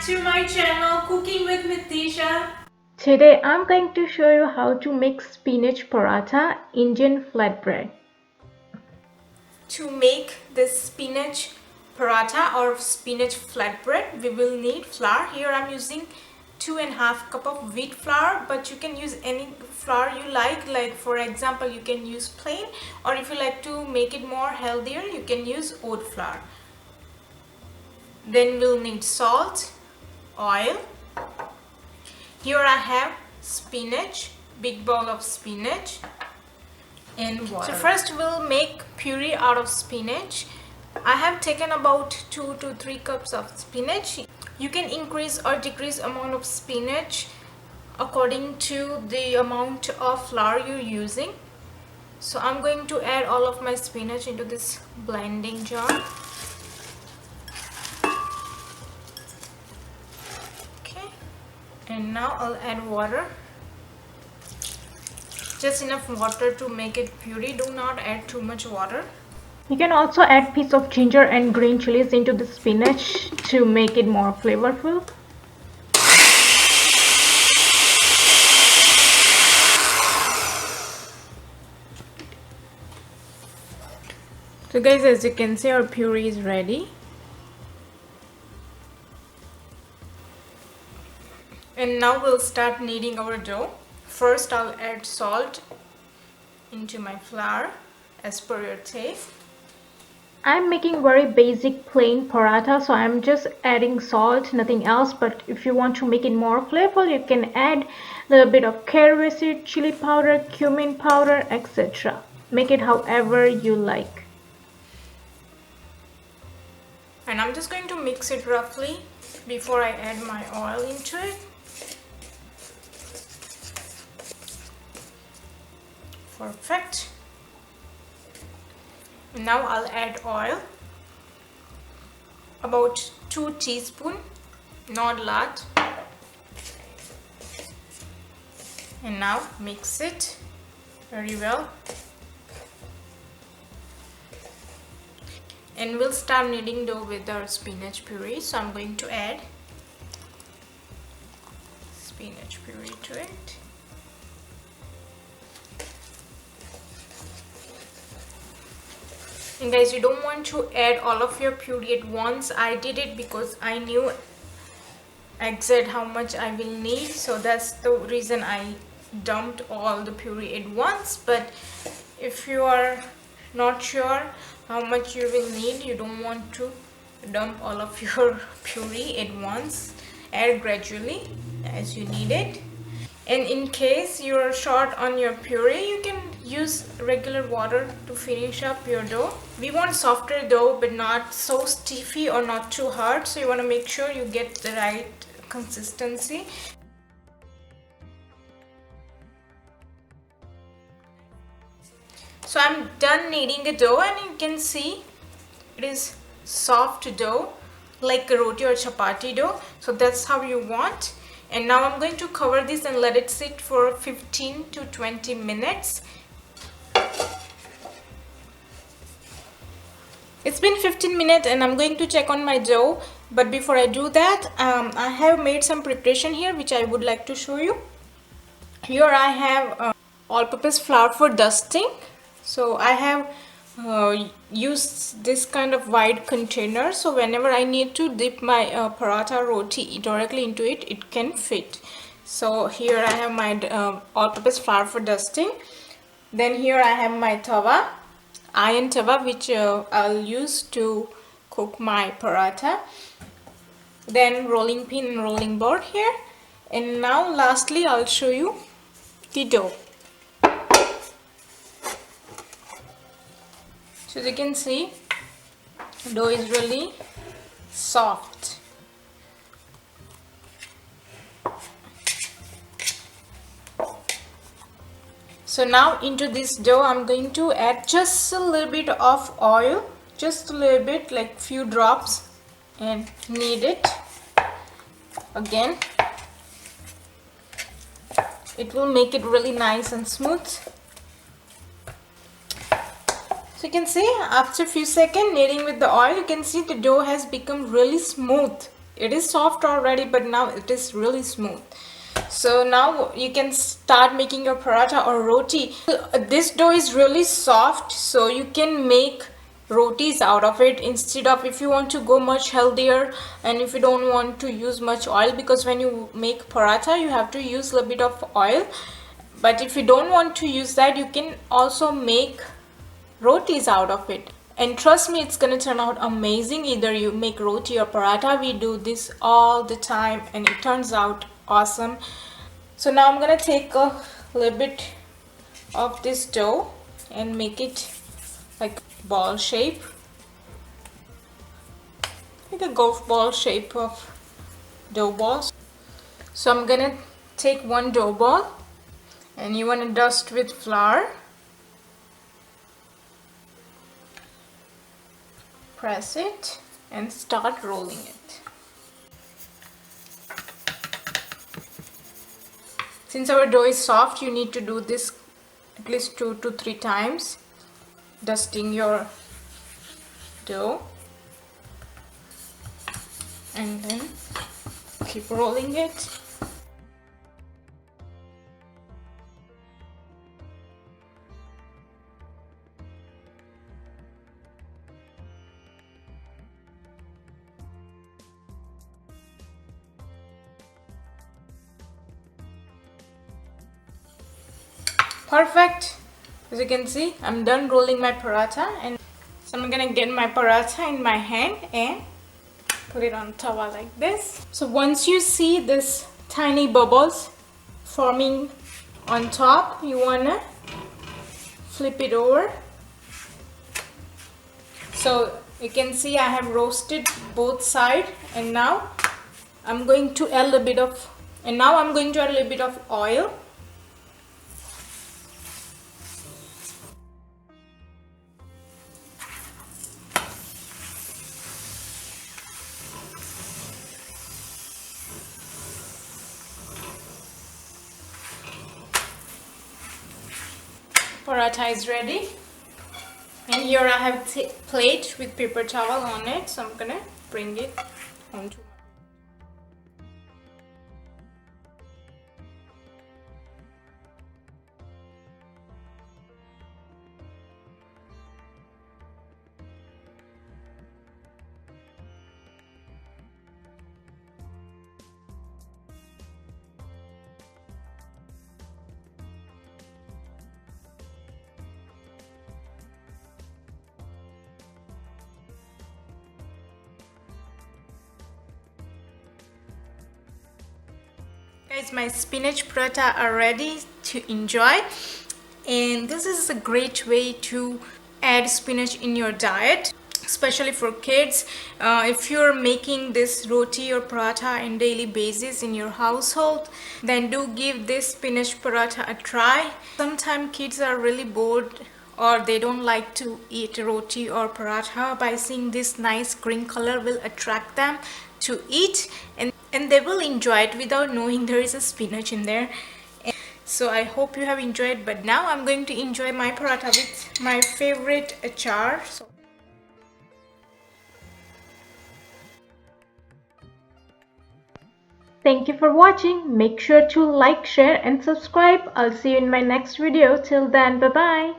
to my channel Cooking with Mitisha. Today I'm going to show you how to make spinach paratha Indian flatbread. To make this spinach paratha or spinach flatbread, we will need flour. Here I'm using 2.5 cup of wheat flour, but you can use any flour you like for example you can use plain, or if you like to make it more healthier you can use oat flour. Then we'll need salt, oil. Here I have spinach, big bowl of spinach, and water. So first we'll make puree out of spinach. I have taken about 2 to 3 cups of spinach. You can increase or decrease amount of spinach according to the amount of flour you're using. So I'm going to add all of my spinach into this blending jar. And now I'll add water, just enough water to make it puree. Do not add too much water. You can also add piece of ginger and green chilies into the spinach to make it more flavorful. So guys, as you can see, our puree is ready. And now we'll start kneading our dough. First I'll add salt into my flour as per your taste. I'm making very basic plain paratha, so I'm just adding salt, nothing else. But if you want to make it more flavorful, you can add a little bit of curry seed, chili powder, cumin powder, etc. Make it however you like. And I'm just going to mix it roughly before I add my oil into it. Perfect. Now I'll add oil, about 2 teaspoons, not large. And now mix it very well. And we'll start kneading dough with our spinach puree. So I'm going to add spinach puree to it. And guys, you don't want to add all of your puree at once. I did it because I knew exact how much I will need, so that's the reason I dumped all the puree at once. But if you are not sure how much you will need, you don't want to dump all of your puree at once. Add gradually as you need it. And in case you're short on your puree, you can use regular water to finish up your dough. We want softer dough but not so stiffy or not too hard, so you want to make sure you get the right consistency. So I'm done kneading the dough, and you can see it is soft dough like a roti or chapati dough. So that's how you want. And now I'm going to cover this and let it sit for 15 to 20 minutes. It's been 15 minutes and I'm going to check on my dough. But before I do that, I have made some preparation here which I would like to show you. Here I have all-purpose flour for dusting. So I have used this kind of wide container, so whenever I need to dip my paratha roti directly into it, it can fit. So here I have my all-purpose flour for dusting. Then here I have my tawa, iron tawa, which I'll use to cook my paratha. Then rolling pin and rolling board here. And now lastly I'll show you the dough. So as you can see, dough is really soft. So now into this dough I'm going to add just a little bit of oil, just a little bit, like few drops, and knead it again. It will make it really nice and smooth. So you can see after a few seconds kneading with the oil, you can see the dough has become really smooth. It is soft already, but now it is really smooth. So now you can start making your paratha or roti. This dough is really soft, so you can make rotis out of it, instead of, if you want to go much healthier and if you don't want to use much oil, because when you make paratha you have to use a bit of oil. But if you don't want to use that, you can also make rotis out of it, and trust me, it's gonna turn out amazing. Either you make roti or paratha, we do this all the time and it turns out awesome. So now I'm gonna take a little bit of this dough and make it like ball shape, like a golf ball shape of dough balls. So I'm gonna take one dough ball, and you want to dust with flour, press it and start rolling it. Since our dough is soft, you need to do this at least 2 to 3 times, dusting your dough, and then keep rolling it. Perfect. As you can see, I'm done rolling my paratha, and so I'm gonna get my paratha in my hand and put it on tawa like this. So once you see this tiny bubbles forming on top, you wanna flip it over. So you can see I have roasted both sides, and now I'm going to add a little bit of oil. Paratha is ready, and here I have a plate with paper towel on it, so I'm gonna bring it onto. Guys, my spinach paratha are ready to enjoy, and this is a great way to add spinach in your diet, especially for kids. If you're making this roti or paratha in daily basis in your household, then do give this spinach paratha a try. Sometimes kids are really bored or they don't like to eat roti or paratha. By seeing this nice green color will attract them to eat, and they will enjoy it without knowing there is a spinach in there. So I hope you have enjoyed, but now I'm going to enjoy my paratha with my favorite achar. Thank you for watching. Make sure to like, share and subscribe. I'll see you in my next video. Till then, bye bye.